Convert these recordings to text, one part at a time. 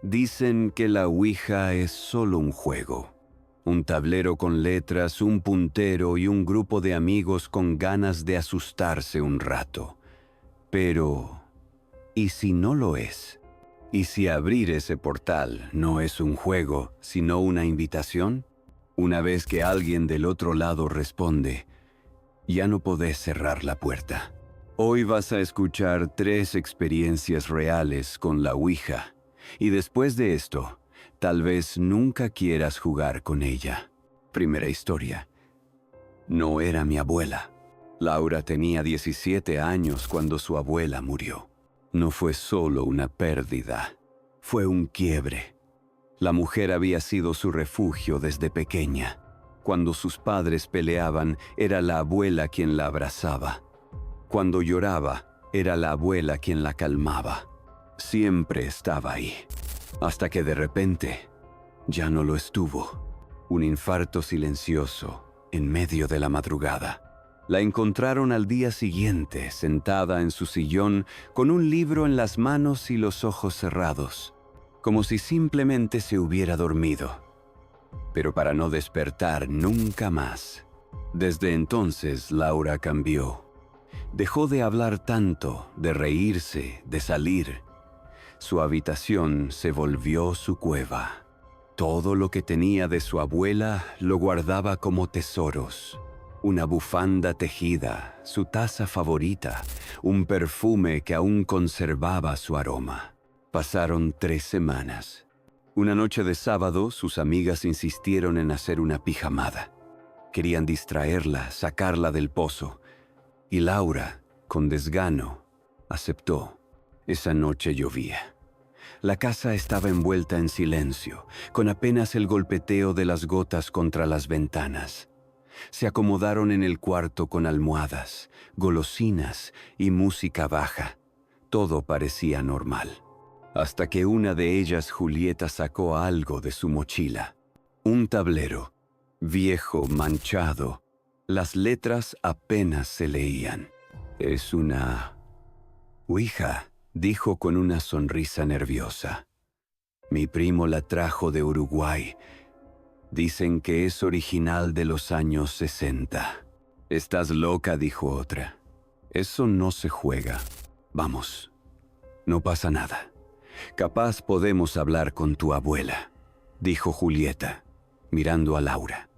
Dicen que la Ouija es solo un juego. Un tablero con letras, un puntero y un grupo de amigos con ganas de asustarse un rato. Pero, ¿y si no lo es? ¿Y si abrir ese portal no es un juego, sino una invitación? Una vez que alguien del otro lado responde, ya no podés cerrar la puerta. Hoy vas a escuchar 3 experiencias reales con la Ouija. Y después de esto, tal vez nunca quieras jugar con ella. Primera historia. No era mi abuela. Laura tenía 17 años cuando su abuela murió. No fue solo una pérdida, fue un quiebre. La mujer había sido su refugio desde pequeña. Cuando sus padres peleaban, era la abuela quien la abrazaba. Cuando lloraba, era la abuela quien la calmaba. Siempre estaba ahí, hasta que de repente ya no lo estuvo. Un infarto silencioso en medio de la madrugada. La encontraron al día siguiente, sentada en su sillón, con un libro en las manos y los ojos cerrados, como si simplemente se hubiera dormido, pero para no despertar nunca más. Desde entonces, Laura cambió. Dejó de hablar tanto, de reírse, de salir. Su habitación se volvió su cueva. Todo lo que tenía de su abuela lo guardaba como tesoros. Una bufanda tejida, su taza favorita, un perfume que aún conservaba su aroma. Pasaron 3 semanas. Una noche de sábado, sus amigas insistieron en hacer una pijamada. Querían distraerla, sacarla del pozo. Y Laura, con desgano, aceptó. Esa noche llovía. La casa estaba envuelta en silencio, con apenas el golpeteo de las gotas contra las ventanas. Se acomodaron en el cuarto con almohadas, golosinas y música baja. Todo parecía normal. Hasta que una de ellas, Julieta, sacó algo de su mochila. Un tablero, viejo, manchado. Las letras apenas se leían. «Es una Ouija», dijo con una sonrisa nerviosa. «Mi primo la trajo de Uruguay. Dicen que es original de los años 60. «Estás loca», dijo otra. «Eso no se juega. Vamos, no pasa nada. Capaz podemos hablar con tu abuela», dijo Julieta, mirando a Laura.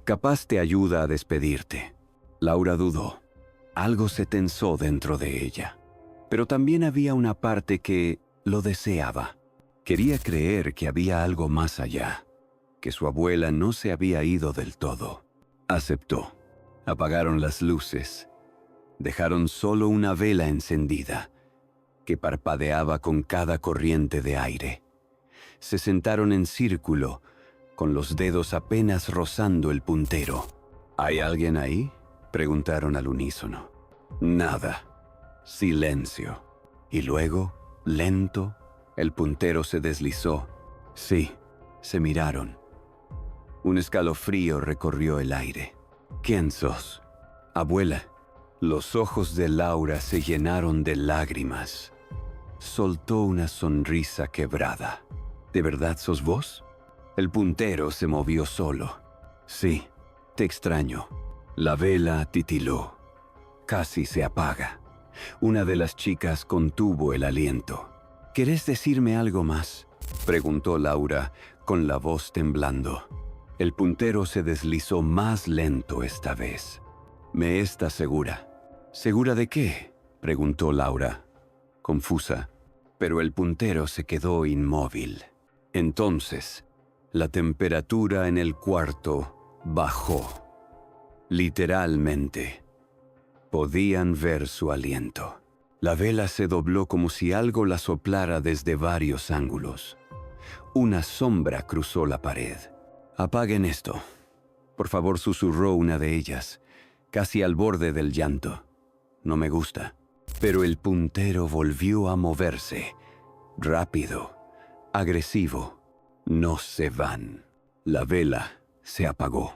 «Capaz te ayuda a despedirte». Laura dudó. Algo se tensó dentro de ella. Pero también había una parte que lo deseaba. Quería creer que había algo más allá, que su abuela no se había ido del todo. Aceptó. Apagaron las luces. Dejaron solo una vela encendida, que parpadeaba con cada corriente de aire. Se sentaron en círculo, con los dedos apenas rozando el puntero. «¿Hay alguien ahí?», preguntaron al unísono. Nada. Silencio. Y luego, lento, el puntero se deslizó. Sí, se miraron. Un escalofrío recorrió el aire. «¿Quién sos?». «Abuela». Los ojos de Laura se llenaron de lágrimas. Soltó una sonrisa quebrada. «¿De verdad sos vos?». El puntero se movió solo. «Sí, te extraño». La vela titiló. Casi se apaga. Una de las chicas contuvo el aliento. «¿Querés decirme algo más?», preguntó Laura, con la voz temblando. El puntero se deslizó más lento esta vez. «¿Me estás segura?». «¿Segura de qué?», preguntó Laura, confusa. Pero el puntero se quedó inmóvil. Entonces, la temperatura en el cuarto bajó. Literalmente. Podían ver su aliento. La vela se dobló como si algo la soplara desde varios ángulos. Una sombra cruzó la pared. «Apaguen esto», por favor, susurró una de ellas, casi al borde del llanto. «No me gusta». Pero el puntero volvió a moverse, rápido, agresivo. «No se van». La vela se apagó.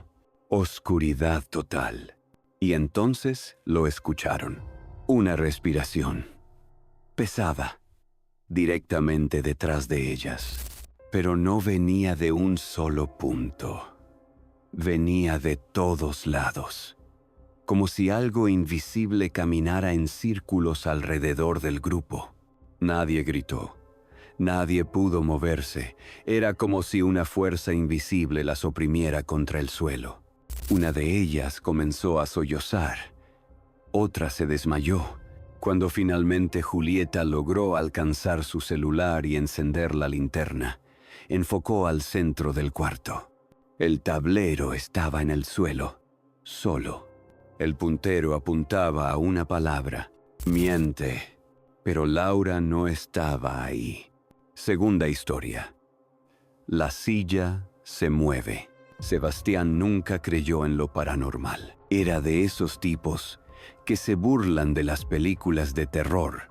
Oscuridad total. Y entonces lo escucharon. Una respiración. Pesada. directamente detrás de ellas. Pero no venía de un solo punto. Venía de todos lados, como si algo invisible caminara en círculos alrededor del grupo. Nadie gritó. Nadie pudo moverse. Era como si una fuerza invisible las oprimiera contra el suelo. Una de ellas comenzó a sollozar. Otra se desmayó. Cuando finalmente Julieta logró alcanzar su celular y encender la linterna, enfocó al centro del cuarto. El tablero estaba en el suelo, solo. El puntero apuntaba a una palabra: miente. Pero Laura no estaba ahí. Segunda historia. La silla se mueve. Sebastián nunca creyó en lo paranormal. Era de esos tipos que se burlan de las películas de terror,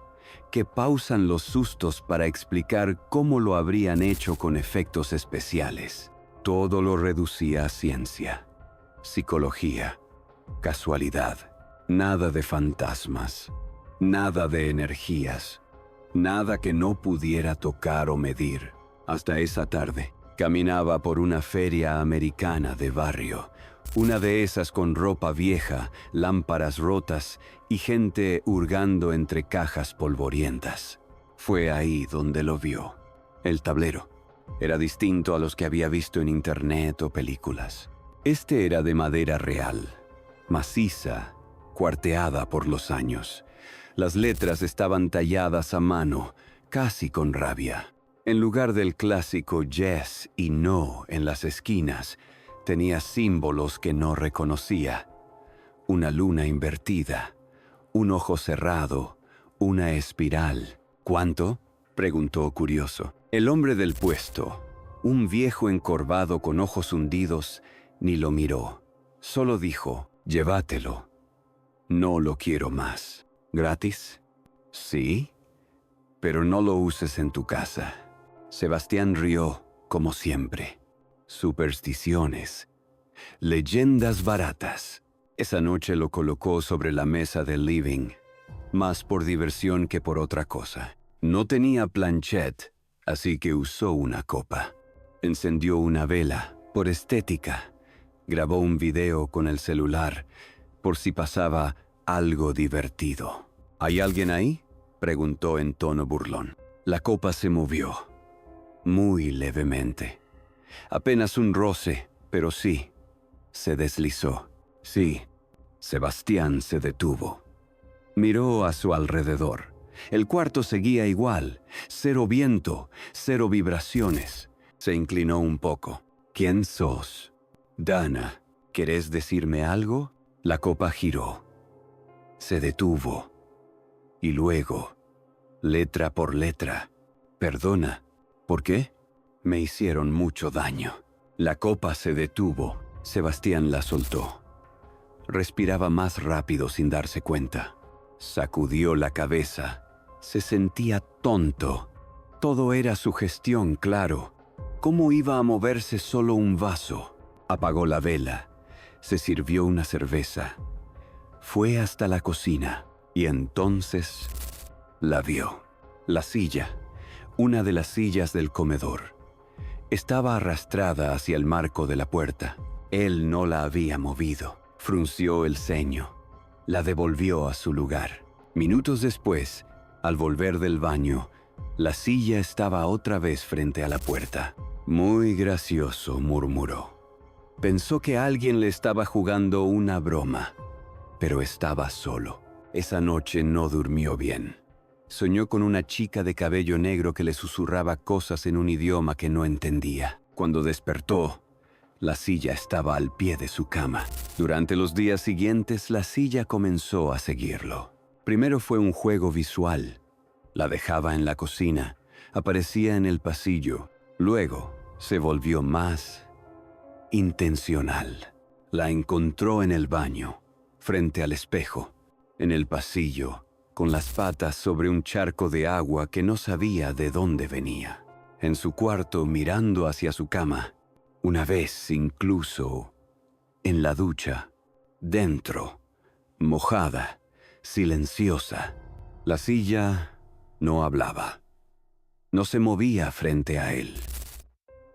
que pausan los sustos para explicar cómo lo habrían hecho con efectos especiales. Todo lo reducía a ciencia, psicología, casualidad. Nada de fantasmas, nada de energías, nada que no pudiera tocar o medir. Hasta esa tarde, caminaba por una feria americana de barrio, una de esas con ropa vieja, lámparas rotas y gente hurgando entre cajas polvorientas. Fue ahí donde lo vio. El tablero era distinto a los que había visto en internet o películas. Este era de madera real, maciza, cuarteada por los años. Las letras estaban talladas a mano, casi con rabia. En lugar del clásico yes y no en las esquinas, tenía símbolos que no reconocía. Una luna invertida, un ojo cerrado, una espiral. ¿Cuánto?, preguntó curioso. El hombre del puesto, un viejo encorvado con ojos hundidos, ni lo miró. Solo dijo: llévatelo. No lo quiero más. ¿Gratis? Sí, pero no lo uses en tu casa. Sebastián rió, como siempre. Supersticiones. Leyendas baratas. Esa noche lo colocó sobre la mesa del living, más por diversión que por otra cosa. No tenía planchette, así que usó una copa. Encendió una vela, por estética. Grabó un video con el celular, por si pasaba algo divertido. ¿Hay alguien ahí?, preguntó en tono burlón. La copa se movió, muy levemente. Apenas un roce, pero sí. Se deslizó. Sí. Sebastián se detuvo. Miró a su alrededor. El cuarto seguía igual. Cero viento, cero vibraciones. Se inclinó un poco. ¿Quién sos? Dana, ¿querés decirme algo? La copa giró. Se detuvo. Y luego, letra por letra: perdona. ¿Por qué? Me hicieron mucho daño. La copa se detuvo. Sebastián la soltó. Respiraba más rápido sin darse cuenta. Sacudió la cabeza. Se sentía tonto. Todo era sugestión, claro. ¿Cómo iba a moverse solo un vaso? Apagó la vela. Se sirvió una cerveza. Fue hasta la cocina y entonces la vio. La silla, una de las sillas del comedor, estaba arrastrada hacia el marco de la puerta. Él no la había movido. Frunció el ceño. La devolvió a su lugar. Minutos después, al volver del baño, la silla estaba otra vez frente a la puerta. Muy gracioso, murmuró. Pensó que alguien le estaba jugando una broma, pero estaba solo. Esa noche no durmió bien. Soñó con una chica de cabello negro que le susurraba cosas en un idioma que no entendía. Cuando despertó, la silla estaba al pie de su cama. Durante los días siguientes, la silla comenzó a seguirlo. Primero fue un juego visual. La dejaba en la cocina, aparecía en el pasillo. Luego se volvió más intencional. La encontró en el baño, frente al espejo, en el pasillo, con las patas sobre un charco de agua que no sabía de dónde venía. En su cuarto, mirando hacia su cama. Una vez incluso en la ducha, dentro, mojada, silenciosa. La silla no hablaba. no se movía frente a él,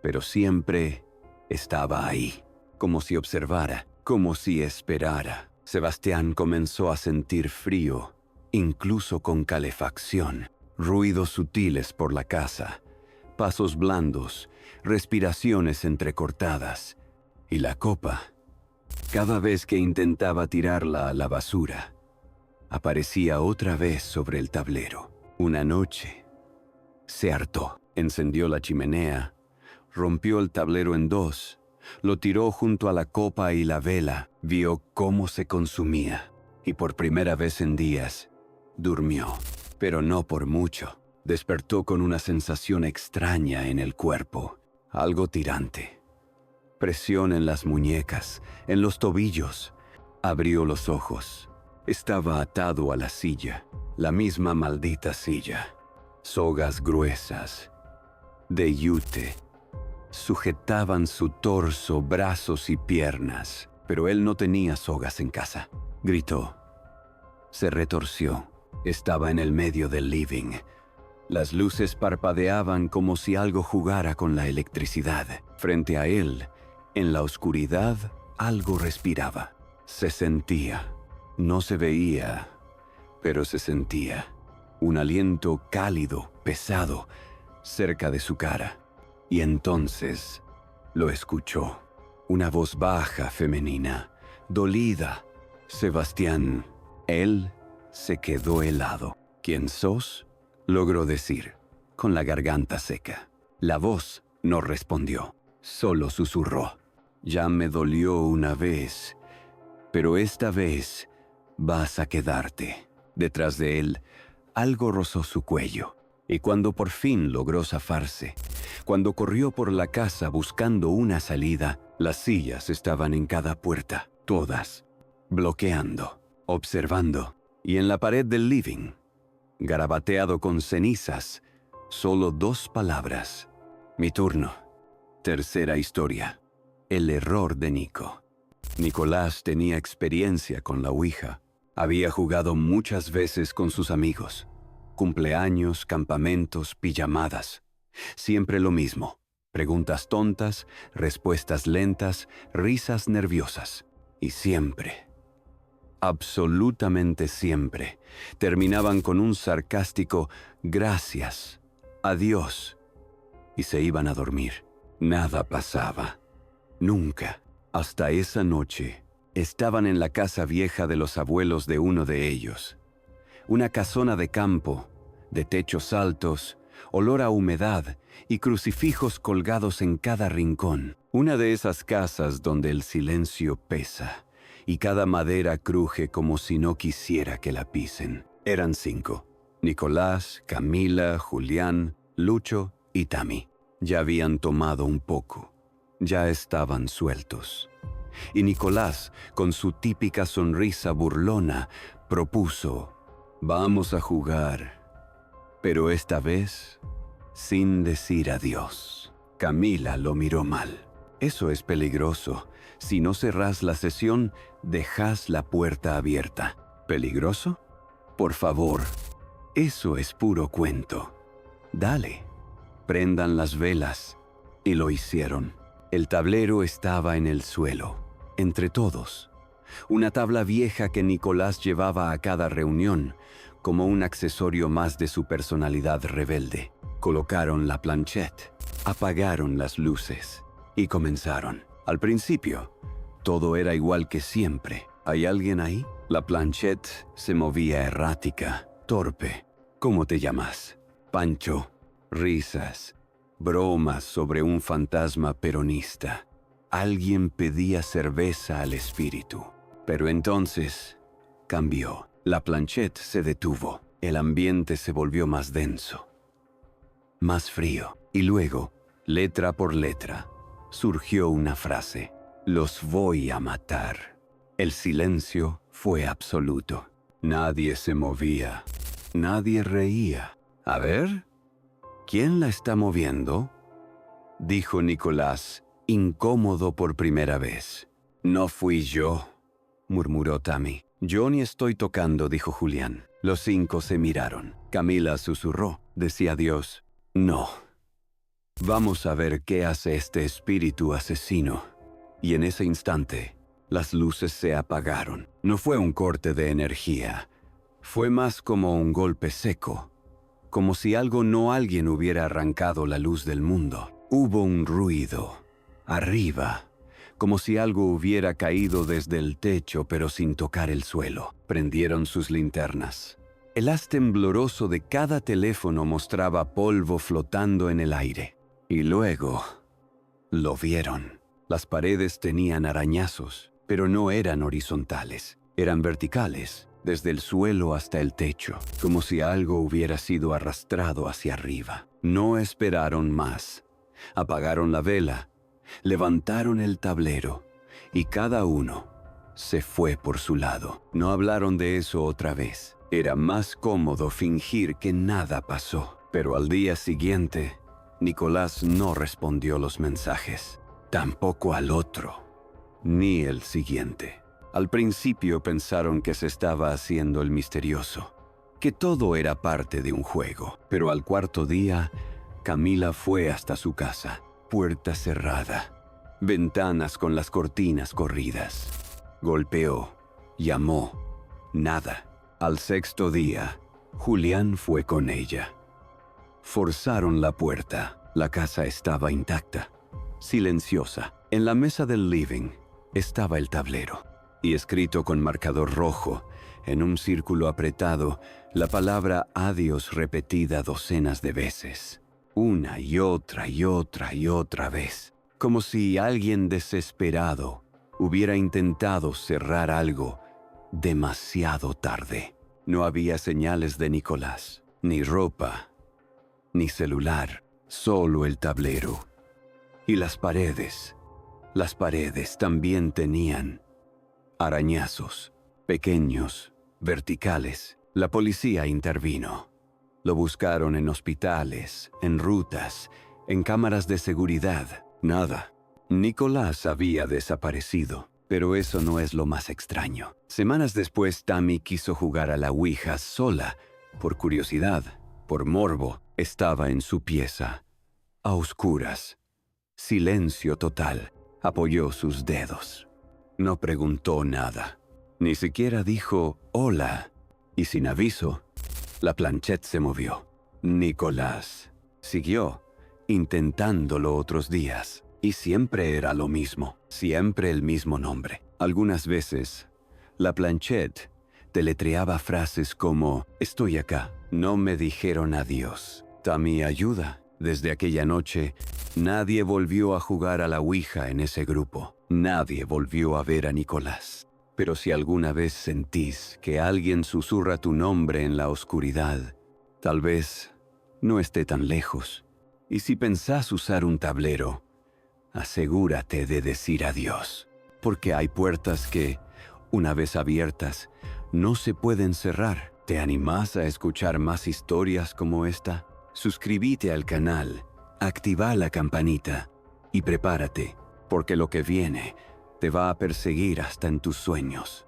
pero siempre estaba ahí, como si observara, como si esperara. Sebastián comenzó a sentir frío, incluso con calefacción, ruidos sutiles por la casa, pasos blandos, respiraciones entrecortadas, y la copa, cada vez que intentaba tirarla a la basura, aparecía otra vez sobre el tablero. Una noche, se hartó, encendió la chimenea, rompió el tablero en dos, lo tiró junto a la copa y la vela, vio cómo se consumía, y por primera vez en días, durmió, pero no por mucho. Despertó con una sensación extraña en el cuerpo, algo tirante. Presión en las muñecas, en los tobillos. Abrió los ojos. Estaba atado a la silla, la misma maldita silla. Sogas gruesas, de yute, sujetaban su torso, brazos y piernas, pero él no tenía sogas en casa. Gritó. Se retorció. Estaba en el medio del living. Las luces parpadeaban como si algo jugara con la electricidad. Frente a él, en la oscuridad, algo respiraba. Se sentía. No se veía, pero se sentía. Un aliento cálido, pesado, cerca de su cara. Y entonces lo escuchó. Una voz baja, femenina, dolida. Sebastián. Él se quedó helado. ¿Quién sos?, logró decir, con la garganta seca. La voz no respondió, solo susurró. Ya me dolió una vez, pero esta vez vas a quedarte. Detrás de él, algo rozó su cuello, y cuando por fin logró zafarse, cuando corrió por la casa buscando una salida, las sillas estaban en cada puerta, todas, bloqueando, observando, y en la pared del living, garabateado con cenizas, solo 2 palabras. Mi turno. Tercera historia. El error de Nico. Nicolás tenía experiencia con la Ouija. Había jugado muchas veces con sus amigos. Cumpleaños, campamentos, pijamadas. Siempre lo mismo. Preguntas tontas, respuestas lentas, risas nerviosas. Y siempre, absolutamente siempre, terminaban con un sarcástico «gracias», «adiós», y se iban a dormir. Nada pasaba. Nunca. Hasta esa noche, estaban en la casa vieja de los abuelos de uno de ellos. Una casona de campo, de techos altos, olor a humedad y crucifijos colgados en cada rincón. Una de esas casas donde el silencio pesa y cada madera cruje como si no quisiera que la pisen. Eran 5. Nicolás, Camila, Julián, Lucho y Tami. Ya habían tomado un poco. Ya estaban sueltos. Y Nicolás, con su típica sonrisa burlona, propuso: «Vamos a jugar». Pero esta vez, sin decir adiós. Camila lo miró mal. «Eso es peligroso. Si no cerrás la sesión, dejás la puerta abierta». ¿Peligroso? Por favor. Eso es puro cuento. Dale. Prendan las velas. Y lo hicieron. El tablero estaba en el suelo, entre todos. Una tabla vieja que Nicolás llevaba a cada reunión, como un accesorio más de su personalidad rebelde. Colocaron la planchette, apagaron las luces y comenzaron. Al principio, todo era igual que siempre. ¿Hay alguien ahí? La planchette se movía errática, torpe. ¿Cómo te llamas? Pancho. Risas, bromas sobre un fantasma peronista. Alguien pedía cerveza al espíritu. Pero entonces cambió. La planchette se detuvo. El ambiente se volvió más denso, más frío. Y luego, letra por letra, surgió una frase: «Los voy a matar». El silencio fue absoluto. Nadie se movía. Nadie reía. «A ver, ¿quién la está moviendo?», dijo Nicolás, incómodo por primera vez. «No fui yo», murmuró Tami. «Yo ni estoy tocando», dijo Julián. Los 5 se miraron. Camila susurró, decía adiós. No. Vamos a ver qué hace este espíritu asesino. Y en ese instante, las luces se apagaron. No fue un corte de energía. Fue más como un golpe seco. Como si algo no alguien hubiera arrancado la luz del mundo. Hubo un ruido. Arriba. Como si algo hubiera caído desde el techo pero sin tocar el suelo. Prendieron sus linternas. El haz tembloroso de cada teléfono mostraba polvo flotando en el aire. Y luego lo vieron. Las paredes tenían arañazos, pero no eran horizontales. Eran verticales, desde el suelo hasta el techo, como si algo hubiera sido arrastrado hacia arriba. No esperaron más. Apagaron la vela, levantaron el tablero, y cada uno se fue por su lado. No hablaron de eso otra vez. Era más cómodo fingir que nada pasó. Pero al día siguiente, Nicolás no respondió los mensajes. Tampoco al otro, ni el siguiente. Al principio pensaron que se estaba haciendo el misterioso, que todo era parte de un juego. Pero al cuarto día, Camila fue hasta su casa, puerta cerrada, ventanas con las cortinas corridas. Golpeó, llamó, nada. Al sexto día, Julián fue con ella. Forzaron la puerta. La casa estaba intacta, silenciosa. En la mesa del living estaba el tablero, y escrito con marcador rojo, en un círculo apretado, la palabra adiós repetida docenas de veces. Una y otra y otra y otra vez. Como si alguien desesperado hubiera intentado cerrar algo demasiado tarde. No había señales de Nicolás, ni ropa, ni celular, solo el tablero. Y las paredes también tenían arañazos, pequeños, verticales. La policía intervino. Lo buscaron en hospitales, en rutas, en cámaras de seguridad. Nada. Nicolás había desaparecido. Pero eso no es lo más extraño. Semanas después, Tammy quiso jugar a la Ouija sola. Por curiosidad, por morbo, estaba en su pieza. A oscuras. Silencio total. Apoyó sus dedos. No preguntó nada. Ni siquiera dijo hola. Y sin aviso, la planchette se movió. Nicolás siguió intentándolo otros días. Y siempre era lo mismo, siempre el mismo nombre. Algunas veces, la planchette deletreaba frases como «Estoy acá, no me dijeron adiós». Tammy ayuda. Desde aquella noche, nadie volvió a jugar a la Ouija en ese grupo. Nadie volvió a ver a Nicolás. Pero si alguna vez sentís que alguien susurra tu nombre en la oscuridad, tal vez no esté tan lejos. Y si pensás usar un tablero, asegúrate de decir adiós, porque hay puertas que, una vez abiertas, no se pueden cerrar. ¿Te animás a escuchar más historias como esta? Suscríbete al canal, activa la campanita y prepárate, porque lo que viene te va a perseguir hasta en tus sueños.